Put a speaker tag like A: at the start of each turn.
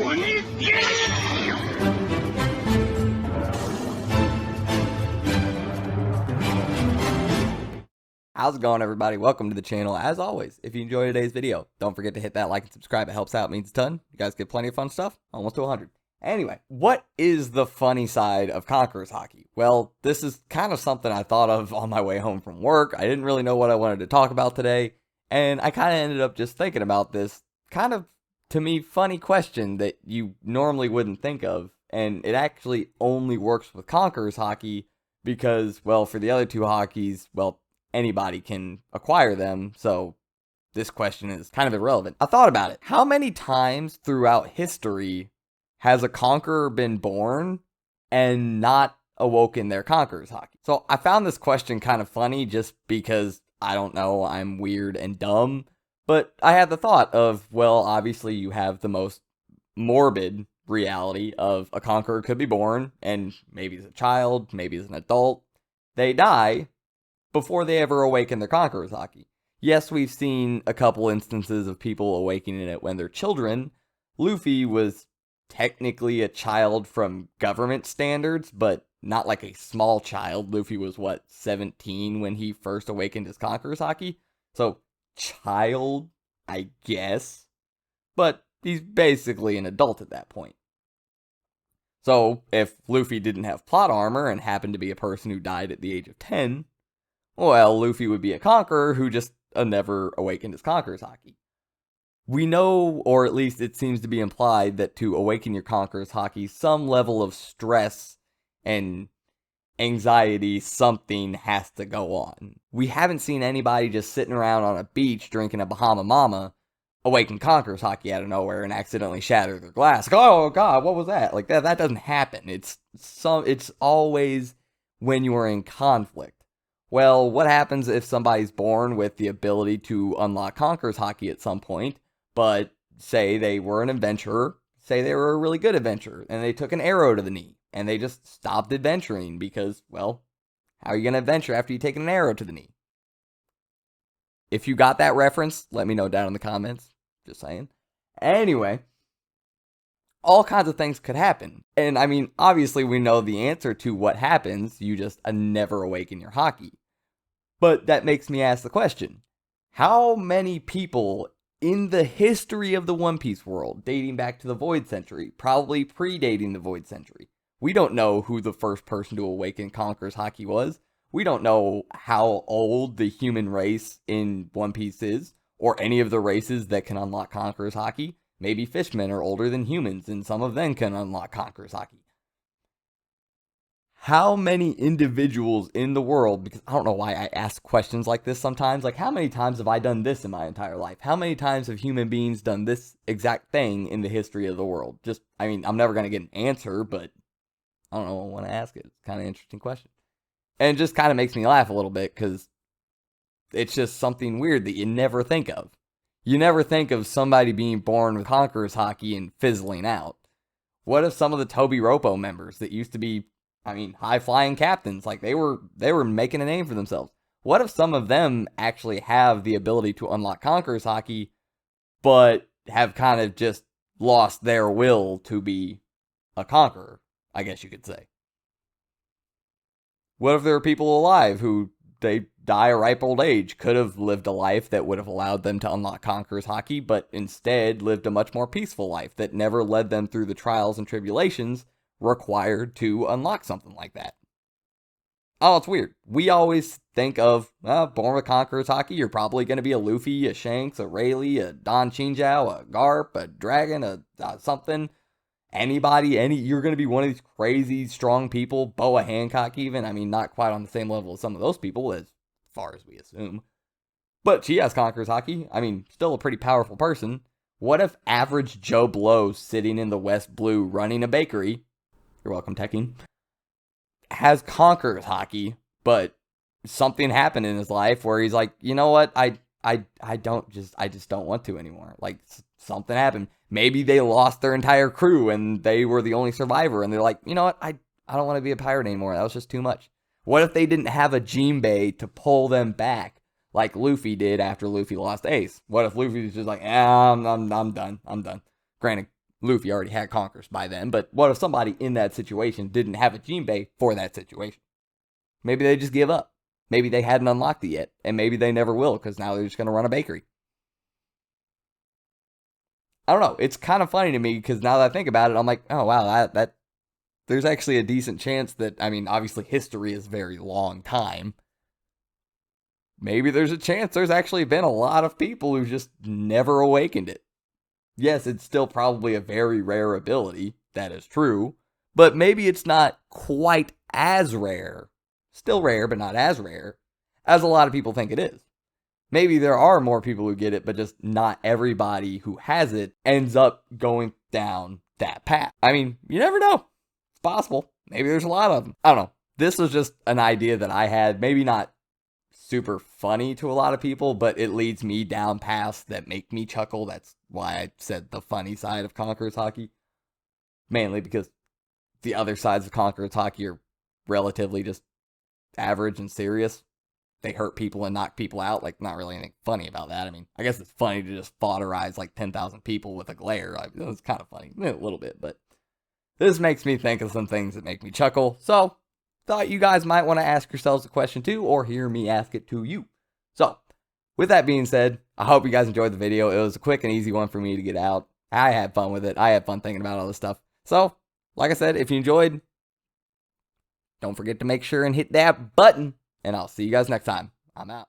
A: How's it going, everybody? Welcome to the channel. As always, if you enjoyed today's video, don't forget to hit that like and subscribe. It helps out, means a ton. You guys get plenty of fun stuff, almost to 100. Anyway, what is the funny side of Conquerors Haki? Well, this is kind of something I thought of on my way home from work. I didn't really know what I wanted to talk about today, and I kind of ended up just thinking about this kind of, to me, funny question that you normally wouldn't think of, and it actually only works with Conquerors Haki because, well, for the other two Hakis, well, anybody can acquire them, so this question is kind of irrelevant. I thought about it. How many times throughout history has a conqueror been born and not awoken their Conquerors Haki? So I found this question kind of funny just because, I don't know, I'm weird and dumb, but I had the thought of, well, obviously you have the most morbid reality of a conqueror could be born, and maybe as a child, maybe as an adult, they die before they ever awaken their Conquerors Haki. Yes, we've seen a couple instances of people awakening it when they're children. Luffy was technically a child from government standards, but not like a small child. Luffy was, 17 when he first awakened his Conquerors Haki? So, child, I guess. But he's basically an adult at that point. So, if Luffy didn't have plot armor and happened to be a person who died at the age of 10, well, Luffy would be a conqueror who just never awakened his Conquerors Haki. We know, or at least it seems to be implied, that to awaken your Conquerors Haki, some level of stress and anxiety, something has to go on. We haven't seen anybody just sitting around on a beach drinking a Bahama Mama awaken Conquerors Haki out of nowhere and accidentally shatter their glass. Like, oh god, what was that? Like, that doesn't happen. It's always when you are in conflict. Well, what happens if somebody's born with the ability to unlock Conquerors Haki at some point, but say they were an adventurer, say they were a really good adventurer, and they took an arrow to the knee, and they just stopped adventuring because, well, how are you going to adventure after you take an arrow to the knee? If you got that reference, let me know down in the comments. Just saying. Anyway, all kinds of things could happen. And I mean, obviously we know the answer to what happens. You just never awaken your Haki. But that makes me ask the question, how many people in the history of the One Piece world, dating back to the Void Century, probably predating the Void Century, we don't know who the first person to awaken Conquerors Haki was. We don't know how old the human race in One Piece is, or any of the races that can unlock Conquerors Haki. Maybe fishmen are older than humans, and some of them can unlock Conquerors Haki. How many individuals in the world, because I don't know why I ask questions like this sometimes, like how many times have I done this in my entire life? How many times have human beings done this exact thing in the history of the world? Just, I mean, I'm never going to get an answer, but I don't know, I want to ask it. It's kind of an interesting question. And it just kind of makes me laugh a little bit, because it's just something weird that you never think of. You never think of somebody being born with Conquerors Haki and fizzling out. What if some of the Toby Ropo members that used to be, I mean, high-flying captains, like they were making a name for themselves. What if some of them actually have the ability to unlock Conquerors Haki, but have kind of just lost their will to be a conqueror, I guess you could say. What if there are people alive who they die a ripe old age, could have lived a life that would have allowed them to unlock Conquerors Haki, but instead lived a much more peaceful life that never led them through the trials and tribulations required to unlock something like that? Oh, it's weird. We always think of, born with Conquerors Haki, you're probably going to be a Luffy, a Shanks, a Rayleigh, a Don Chinjiao, a Garp, a Dragon, a something. Anybody, you're going to be one of these crazy, strong people, Boa Hancock even. I mean, not quite on the same level as some of those people, as far as we assume. But she has Conquerors Haki. I mean, still a pretty powerful person. What if average Joe Blow sitting in the West Blue running a bakery, you're welcome, Tekken, has Conquerors Haki, but something happened in his life where he's like, you know what, I just don't want to anymore. Like, something happened. Maybe they lost their entire crew and they were the only survivor, and they're like, you know what, I don't want to be a pirate anymore. That was just too much. What if they didn't have a Jinbei to pull them back like Luffy did after Luffy lost Ace? What if Luffy was just like, I'm done. Granted, Luffy already had Conquerors by then, but what if somebody in that situation didn't have a Jinbei for that situation? Maybe they just give up. Maybe they hadn't unlocked it yet, and maybe they never will because now they're just going to run a bakery. I don't know. It's kind of funny to me because now that I think about it, I'm like, oh, wow, that there's actually a decent chance that, I mean, obviously history is a very long time. Maybe there's a chance there's actually been a lot of people who just never awakened it. Yes, it's still probably a very rare ability. That is true. But maybe it's not quite as rare. Still rare, but not as rare as a lot of people think it is. Maybe there are more people who get it, but just not everybody who has it ends up going down that path. I mean, you never know. It's possible. Maybe there's a lot of them. I don't know. This was just an idea that I had. Maybe not super funny to a lot of people, but it leads me down paths that make me chuckle. That's why I said the funny side of Conquerors Haki. Mainly because the other sides of Conquerors Haki are relatively just average and serious. They hurt people and knock people out. Like, not really anything funny about that. I mean, I guess it's funny to just foderize like 10,000 people with a glare. It's kind of funny, a little bit, but this makes me think of some things that make me chuckle. So, thought you guys might want to ask yourselves a question too, or hear me ask it to you. So, with that being said, I hope you guys enjoyed the video. It was a quick and easy one for me to get out. I had fun with it. I had fun thinking about all this stuff. So, like I said, if you enjoyed, don't forget to make sure and hit that button. And I'll see you guys next time. I'm out.